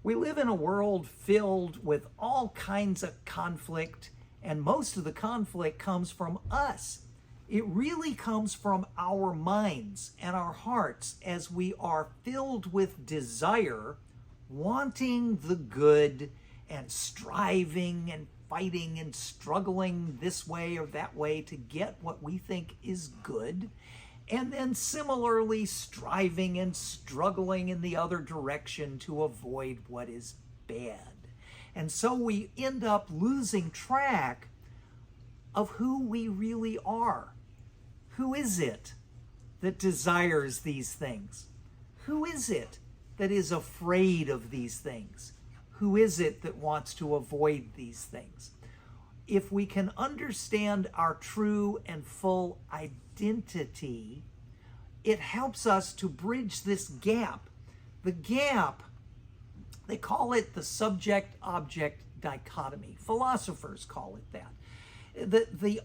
We live in a world filled with all kinds of conflict, and most of the conflict comes from us. It really comes from our minds and our hearts as we are filled with desire, wanting the good, and striving and fighting and struggling this way or that way to get what we think is good, and then similarly striving and struggling in the other direction to avoid what is bad. And so we end up losing track of who we really are. Who is it that desires these things? Who is it that is afraid of these things? Who is it that wants to avoid these things? If we can understand our true and full identity, it helps us to bridge this gap. The gap, they call it the subject-object dichotomy. Philosophers call it that.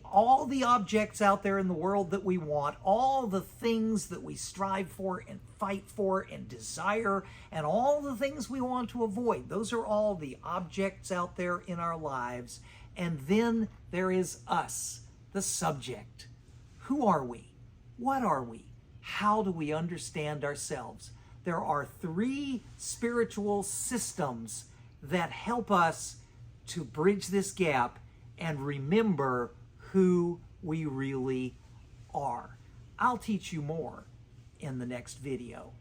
All the objects out there in the world that we want, all the things that we strive for and fight for and desire, and all the things we want to avoid, those are all the objects out there in our lives. And then there is us, the subject. Who are we? What are we? How do we understand ourselves? There are 3 spiritual systems that help us to bridge this gap and remember who we really are. I'll teach you more in the next video.